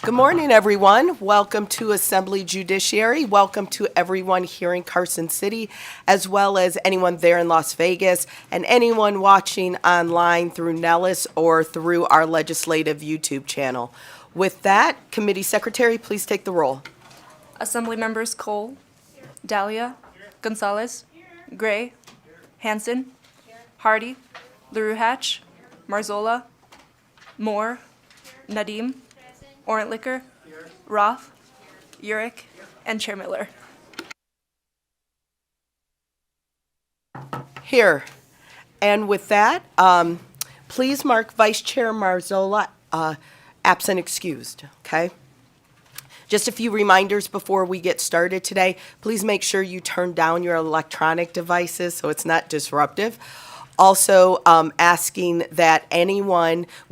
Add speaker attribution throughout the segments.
Speaker 1: Good morning, everyone. Welcome to Assembly Judiciary. Welcome to everyone here in Carson City, as well as anyone there in Las Vegas, and anyone watching online through Nellis or through our legislative YouTube channel. With that, Committee Secretary, please take the roll.
Speaker 2: Assembly members Cole, Dahlia, Gonzalez, Gray, Hanson, Hardy, LaRue Hatch, Marzola, Moore, Nadim, Orentlicker, Roth, Urick, and Chair Miller.
Speaker 1: Here. And with that, please mark Vice Chair Marzola absent excused, okay? Just a few reminders before we get started today. Please make sure you turn down your electronic devices so it's not disruptive. Also, asking that we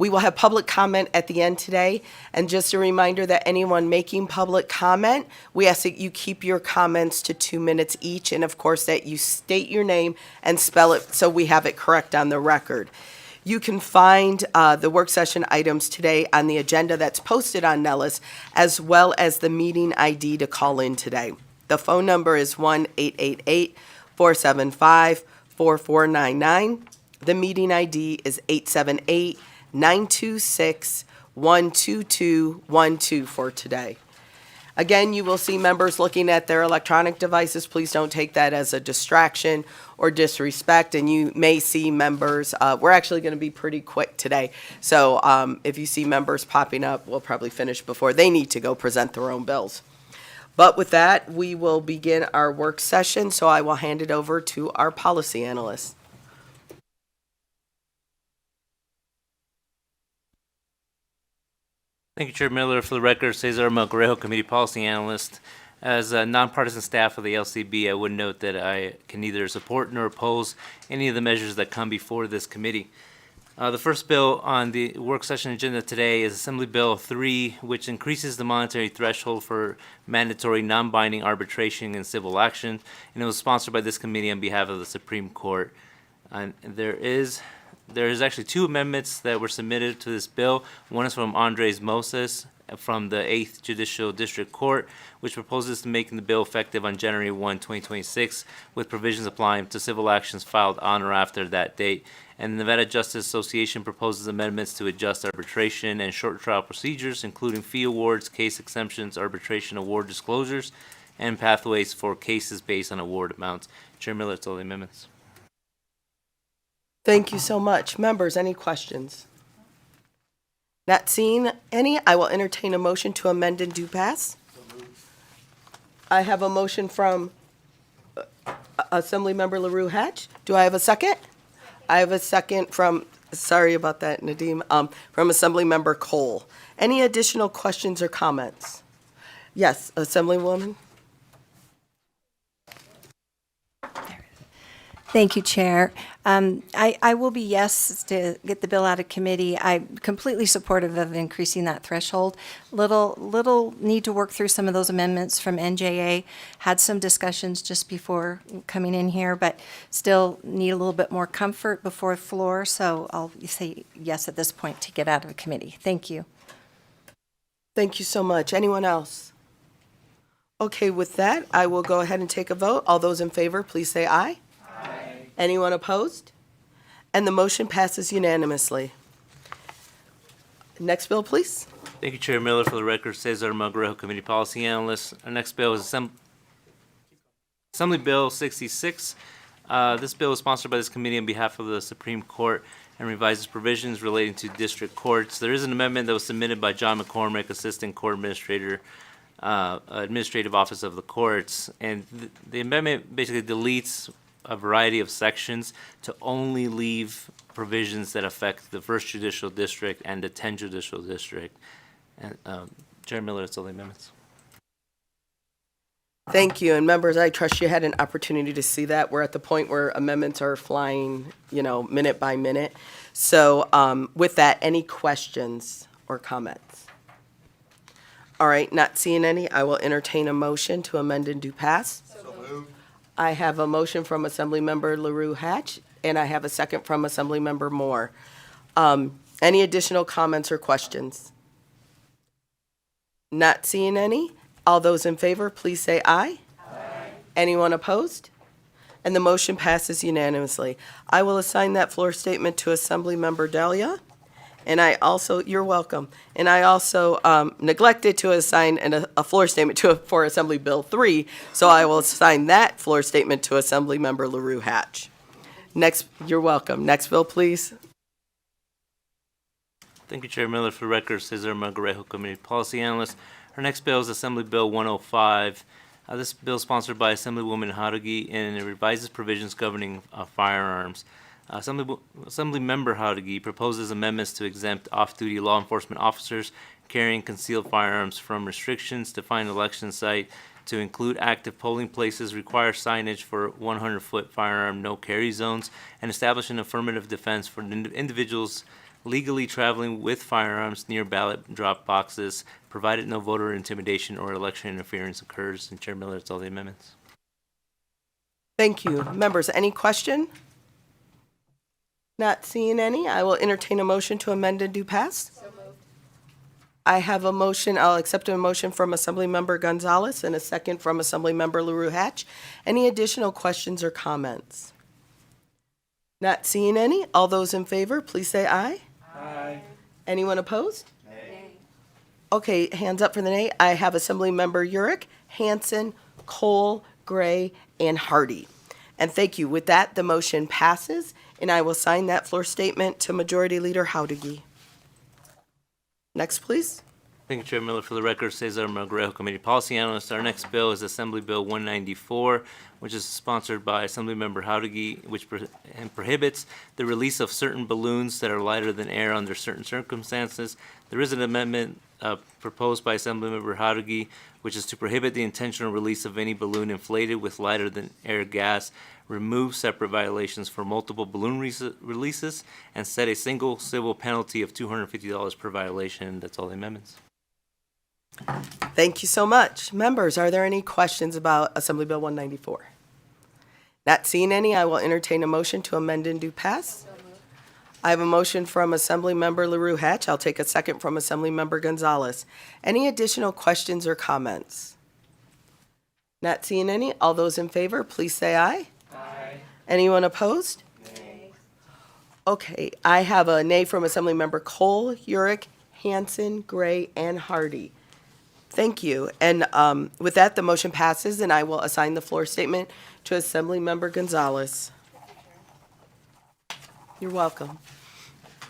Speaker 1: will have public comment at the end today. And just a reminder that anyone making public comment, we ask that you keep your comments to 2 minutes each. And of course, that you state your name and spell it so we have it correct on the record. You can find the work session items today on the agenda that's posted on Nellis, as well as the meeting ID to call in today. The phone number is 1-888-475-4499. The meeting ID is 878-926-12212 for today. Again, you will see members looking at their electronic devices. Please don't take that as a distraction or disrespect. And you may see members, we're actually going to be pretty quick today. So if you see members popping up, we'll probably finish before they need to go present their own bills. But with that, we will begin our work session. So I will hand it over to our policy analyst.
Speaker 3: Thank you, Chair Miller. For the record, Cesar Melgarejo, Committee Policy Analyst. As a nonpartisan staff of the LCB, I would note that I can neither support nor oppose any of the measures that come before this committee. The first bill on the work session agenda today is Assembly Bill 3, which increases the monetary threshold for mandatory non-binding arbitration in civil action, and it was sponsored by this committee on behalf of the Supreme Court. And there is actually two amendments that were submitted to this bill. One is from Andres Moses from the 8th Judicial District Court, which proposes to make the bill effective on January 1, 2026, with provisions applying to civil actions filed on or after that date. And the Nevada Justice Association proposes amendments to adjust arbitration and short trial procedures, including fee awards, case exemptions, arbitration award disclosures, and pathways for cases based on award amounts. Chair Miller, it's all the amendments.
Speaker 1: Thank you so much. Members, any questions? Not seeing any, I will entertain a motion to amend and do pass. I have a motion from Assemblymember LaRue Hatch. Do I have a second? I have a second from, sorry about that, Nadim, from Assemblymember Cole. Any additional questions or comments? Yes, Assemblywoman.
Speaker 4: Thank you, Chair. I will be yes to get the bill out of committee. I'm completely supportive of increasing that threshold. Little need to work through some of those amendments from NJA. Had some discussions just before coming in here, but still need a little bit more comfort before floor. So I'll say yes at this point to get out of committee. Thank you.
Speaker 1: Thank you so much. Anyone else? Okay, with that, I will go ahead and take a vote. All those in favor, please say aye. Anyone opposed? And the motion passes unanimously. Next bill, please.
Speaker 3: Thank you, Chair Miller. For the record, Cesar Melgarejo, Committee Policy Analyst. Our next bill is Assembly Bill 66. This bill is sponsored by this committee on behalf of the Supreme Court and revises provisions relating to district courts. There is an amendment that was submitted by John McCormick, Assistant Court Administrator, Administrative Office of the Courts. And the amendment basically deletes a variety of sections to only leave provisions that affect the 1st Judicial District and the 10th Judicial District. And Chair Miller, it's all the amendments.
Speaker 1: Thank you. And members, I trust you had an opportunity to see that. We're at the point where amendments are flying, minute by minute. So with that, any questions or comments? All right, not seeing any, I will entertain a motion to amend and do pass.
Speaker 5: So moved.
Speaker 1: I have a motion from Assemblymember LaRue Hatch, and I have a second from Assemblymember Moore. Any additional comments or questions? Not seeing any. All those in favor, please say aye. Aye. Anyone opposed? And the motion passes unanimously. I will assign that floor statement to Assemblymember Delia. And I also, you're welcome. And I also neglected to assign a floor statement for Assembly Bill 3, so I will assign that floor statement to Assemblymember LaRue Hatch. Next, you're welcome. Next bill, please.
Speaker 3: Thank you, Chair Miller. For the record, Cesar Margarejo, Committee Policy Analyst. Our next bill is Assembly Bill 105. This bill is sponsored by Assemblywoman Jauregui, and it revises provisions governing firearms. Assemblymember Jauregui proposes amendments to exempt off-duty law enforcement officers carrying concealed firearms from restrictions, define election site, to include active polling places, require signage for 100-foot firearm no-carry zones, and establish an affirmative defense for individuals legally traveling with firearms near ballot drop boxes, provided no voter intimidation or election interference occurs. And Chair Miller, that's all the amendments.
Speaker 1: Thank you. Members, any question? Not seeing any. I will entertain a motion to amend and do pass. So moved. I have a motion. I'll accept a motion from Assemblymember Gonzalez and a second from Assemblymember LaRue Hatch. Any additional questions or comments? Not seeing any. All those in favor, please say aye. Aye. Anyone opposed? Nay. Okay, hands up for the nay. I have Assemblymember Urick, Hanson, Cole, Gray, and Hardy. And thank you. With that, the motion passes, and I will sign that floor statement to Majority Leader Jauregui. Next, please.
Speaker 3: Thank you, Chair Miller. For the record, Cesar Margarejo, Committee Policy Analyst. Our next bill is Assembly Bill 194, which is sponsored by Assemblymember Jauregui, which prohibits the release of certain balloons that are lighter than air under certain circumstances. There is an amendment proposed by Assemblymember Jauregui, which is to prohibit the intentional release of any balloon inflated with lighter than air gas, remove separate violations for multiple balloon releases, and set a single civil penalty of $250 per violation. That's all the amendments.
Speaker 1: Thank you so much. Members, are there any questions about Assembly Bill 194? Not seeing any, I will entertain a motion to amend and do pass. I have a motion from Assemblymember LaRue Hatch. I'll take a second from Assemblymember Gonzalez. Any additional questions or comments? Not seeing any. All those in favor, please say aye. Aye. Anyone opposed? Nay. Okay, I have a nay from Assemblymember Cole, Urick, Hanson, Gray, and Hardy. Thank you. And with that, the motion passes, and I will assign the floor statement to Assemblymember Gonzalez. You're welcome.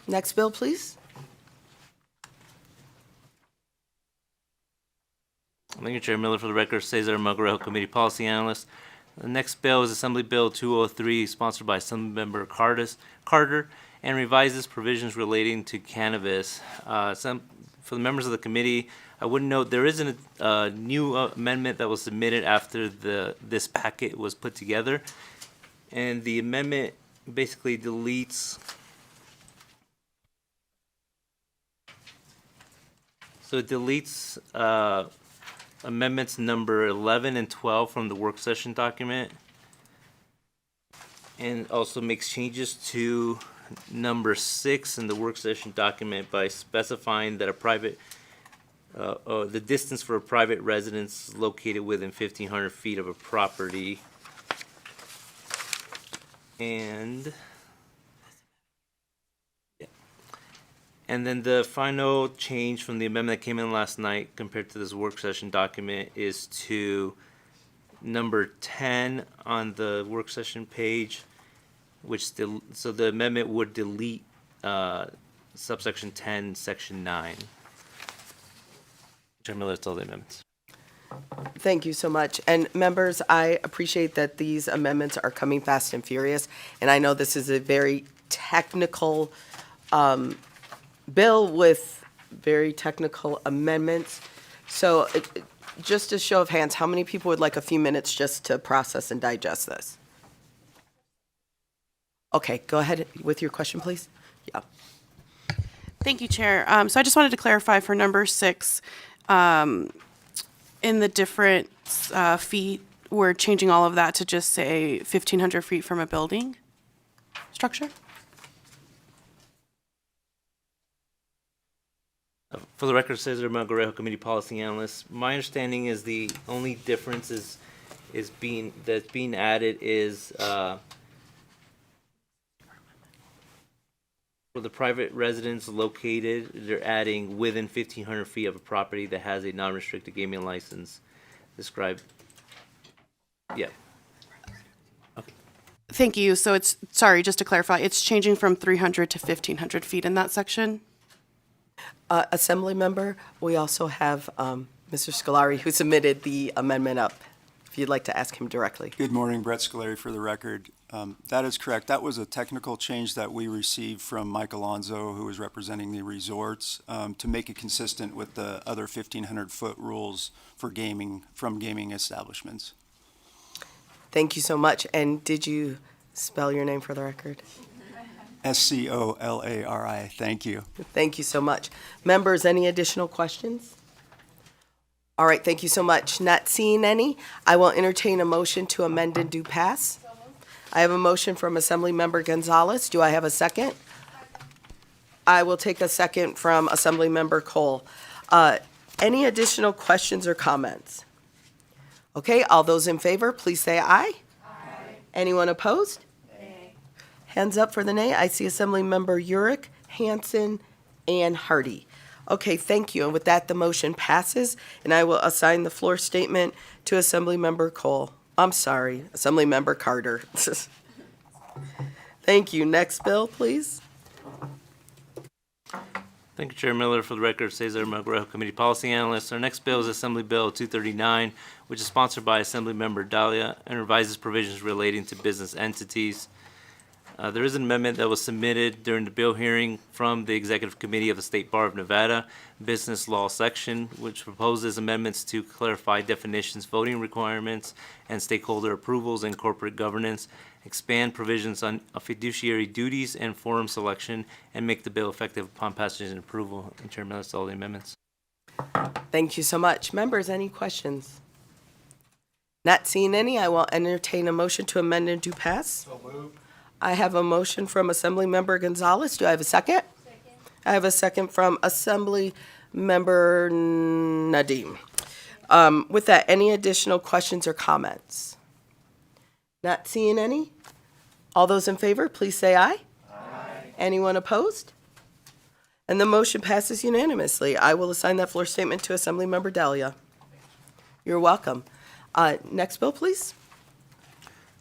Speaker 1: Next bill, please.
Speaker 3: Thank you, Chair Miller. For the record, Cesar Margarejo, Committee Policy Analyst. The next bill is Assembly Bill 203, sponsored by Assemblymember Carter, and revises provisions relating to cannabis. For the members of the committee, I would note there is a new amendment that was submitted after this packet was put together, and the amendment basically deletes. So it deletes amendments number 11 and 12 from the work session document, and also makes changes to number 6 in the work session document by specifying that the distance for a private residence located within 1,500 feet of a property. And then the final change from the amendment that came in last night compared to this work session document is to number 10 on the work session page, so the amendment would delete subsection 10, section 9. Chair Miller, that's all the amendments.
Speaker 1: Thank you so much. And members, I appreciate that these amendments are coming fast and furious. And I know this is a very technical bill with very technical amendments. So just a show of hands, how many people would like a few minutes just to process and digest this? Okay, go ahead with your question, please. Yeah.
Speaker 5: Thank you, Chair. So I just wanted to clarify for number 6, in the different feet, we're changing all of that to just say 1,500 feet from a building structure?
Speaker 3: For the record, Cesar Melgarejo, Committee Policy Analyst. My understanding is the only difference that's being added is for the private residence located, they're adding within 1,500 feet of a property that has a non-restricted gaming license described. Yeah.
Speaker 5: Thank you. So it's, sorry, just to clarify, it's changing from 300 to 1,500 feet in that section?
Speaker 1: Assembly member, we also have Mr. Scolari, who submitted the amendment up, if you'd like to ask him directly.
Speaker 6: Good morning, Brett Scolari for the record. That is correct. That was a technical change that we received from Mike Alonso, who was representing the resorts, to make it consistent with the other 1,500-foot rules for gaming, from gaming establishments.
Speaker 1: Thank you so much. And did you spell your name for the record?
Speaker 6: Scolari. Thank you.
Speaker 1: Thank you so much. Members, any additional questions? All right, thank you so much. Not seeing any, I will entertain a motion to amend and do pass. I have a motion from Assemblymember Gonzalez. Do I have a second? I will take a second from Assemblymember Cole. Any additional questions or comments? Okay, all those in favor, please say aye. Aye. Anyone opposed? Nay. Hands up for the nay. I see Assemblymember Urick, Hanson, and Hardy. Okay, thank you. And with that, the motion passes, and I will assign the floor statement to Assemblymember Cole. I'm sorry, Assemblymember Carter. Thank you. Next bill, please.
Speaker 3: Thank you, Chair Miller. For the record, Cesar Melgarejo, Committee Policy Analyst. Our next bill is Assembly Bill 239, which is sponsored by Assemblymember Dahlia and revises provisions relating to business entities. There is an amendment that was submitted during the bill hearing from the Executive Committee of the State Bar of Nevada Business Law Section, which proposes amendments to clarify definitions, voting requirements, and stakeholder approvals in corporate governance, expand provisions on fiduciary duties and forum selection, and make the bill effective upon passage and approval. And Chair Miller, that's all the amendments.
Speaker 1: Thank you so much. Members, any questions? Not seeing any, I will entertain a motion to amend and do pass. So moved. I have a motion from Assemblymember Gonzalez. Do I have a second? Second. I have a second from Assemblymember Nadim. With that, any additional questions or comments? Not seeing any? All those in favor, please say aye. Aye. Anyone opposed? And the motion passes unanimously. I will assign that floor statement to Assemblymember Dahlia. You're welcome. Next bill, please.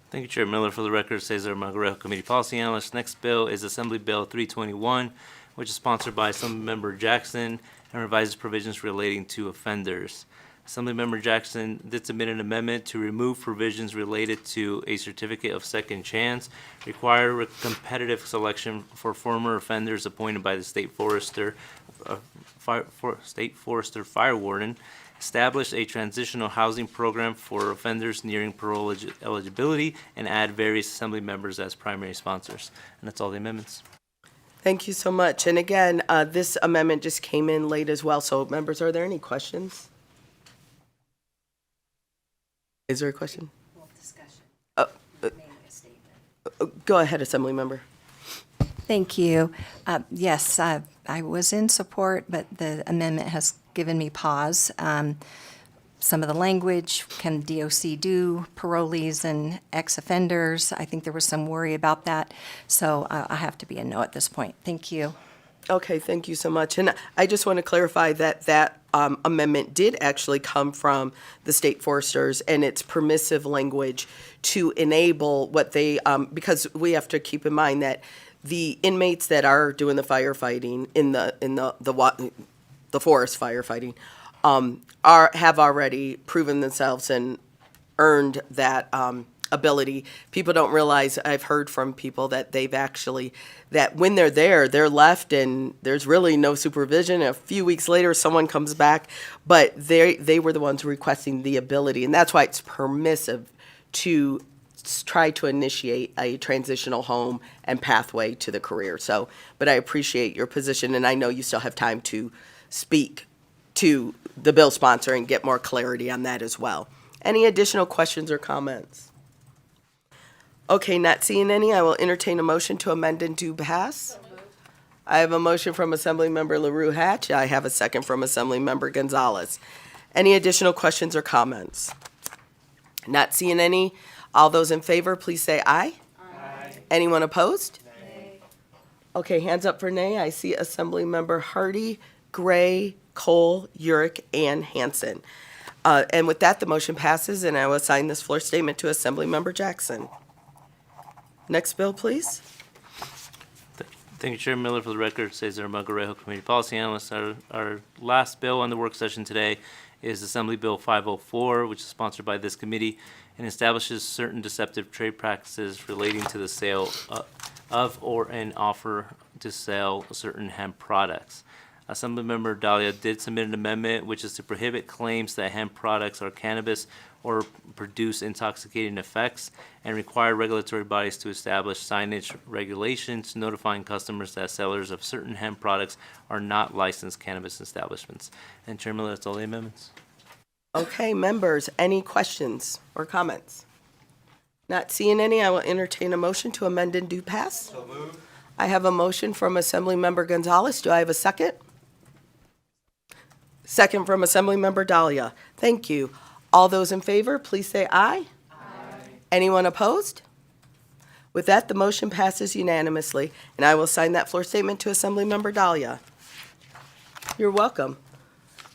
Speaker 3: Thank you, Chair Miller. For the record, Cesar Melgarejo, Committee Policy Analyst. Next bill is Assembly Bill 321, which is sponsored by Assemblymember Jackson and revises provisions relating to offenders. Assemblymember Jackson did submit an amendment to remove provisions related to a certificate of second chance, require competitive selection for former offenders appointed by the State Forester, Fire Warden, establish a transitional housing program for offenders nearing parole eligibility, and add various assembly members as primary sponsors. And that's all the amendments.
Speaker 1: Thank you so much. And again, this amendment just came in late as well. So members, are there any questions? Is there a question? Discussion. Go ahead, Assemblymember.
Speaker 4: Thank you. Yes, I was in support, but the amendment has given me pause. Some of the language, can DOC do parolees and ex-offenders? I think there was some worry about that, so I have to be a no at this point. Thank you.
Speaker 1: Okay, thank you so much. And I just want to clarify that amendment did actually come from the state foresters, and it's permissive language to enable what they, because we have to keep in mind that the inmates that are doing the firefighting in the forest firefighting have already proven themselves and earned that ability. People don't realize, I've heard from people that they've actually, that when they're there, they're left and there's really no supervision. A few weeks later, someone comes back, but they were the ones requesting the ability. And that's why it's permissive to try to initiate a transitional home and pathway to the career. So, but I appreciate your position, and I know you still have time to speak to the bill sponsor and get more clarity on that as well. Any additional questions or comments? Okay, not seeing any, I will entertain a motion to amend and do pass. I have a motion from Assemblymember LaRue Hatch. I have a second from Assemblymember Gonzalez. Any additional questions or comments? Not seeing any. All those in favor, please say aye. Aye. Anyone opposed? Nay. Okay, hands up for nay. I see Assemblymember Hardy, Gray, Cole, Urick, and Hanson. And with that, the motion passes, and I will assign this floor statement to Assemblymember Jackson. Next bill, please.
Speaker 3: Thank you, Chair Miller. For the record, Cesar Margarejo, Committee Policy Analyst. Our last bill on the work session today is Assembly Bill 504, which is sponsored by this committee and establishes certain deceptive trade practices relating to the sale of or an offer to sell certain hemp products. Assemblymember Dahlia did submit an amendment, which is to prohibit claims that hemp products are cannabis or produce intoxicating effects, and require regulatory bodies to establish signage regulations notifying customers that sellers of certain hemp products are not licensed cannabis establishments. And Chair Miller, that's all the amendments.
Speaker 1: Okay, members, any questions or comments? Not seeing any, I will entertain a motion to amend and do pass. So moved. I have a motion from Assemblymember Gonzalez. Do I have a second? Second from Assemblymember Dahlia. Thank you. All those in favor, please say aye. Aye. Anyone opposed? With that, the motion passes unanimously, and I will sign that floor statement to Assemblymember Dahlia. You're welcome.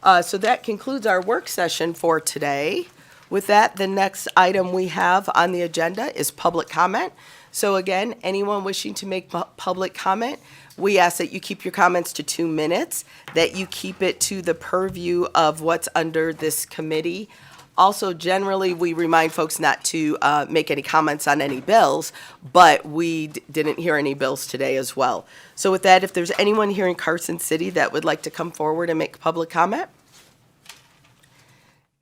Speaker 1: So that concludes our work session for today. With that, the next item we have on the agenda is public comment. So again, anyone wishing to make public comment, we ask that you keep your comments to 2 minutes, that you keep it to the purview of what's under this committee. Also, generally, we remind folks not to make any comments on any bills, but we didn't hear any bills today as well. So with that, if there's anyone here in Carson City that would like to come forward and make public comment?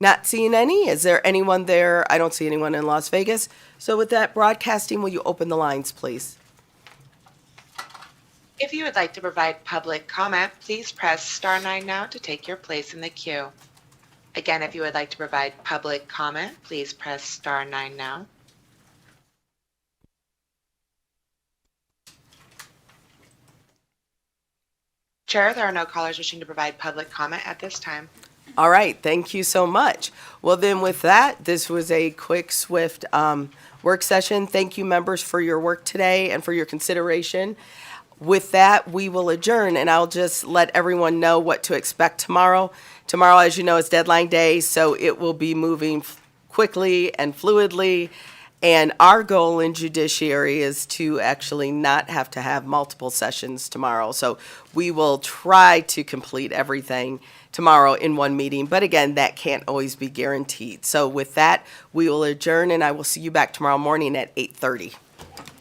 Speaker 1: Not seeing any. Is there anyone there? I don't see anyone in Las Vegas. So with that, broadcasting, will you open the lines, please?
Speaker 7: If you would like to provide public comment, please press *9 now to take your place in the queue. Again, if you would like to provide public comment, please press *9 now. Chair, there are no callers wishing to provide public comment at this time.
Speaker 1: All right, thank you so much. Well, then with that, this was a quick, swift work session. Thank you, members, for your work today and for your consideration. With that, we will adjourn, and I'll just let everyone know what to expect tomorrow. Tomorrow, as you know, is deadline day, so it will be moving quickly and fluidly. And our goal in Judiciary is to actually not have to have multiple sessions tomorrow. So we will try to complete everything tomorrow in one meeting. But again, that can't always be guaranteed. So with that, we will adjourn, and I will see you back tomorrow morning at 8:30.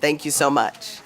Speaker 1: Thank you so much.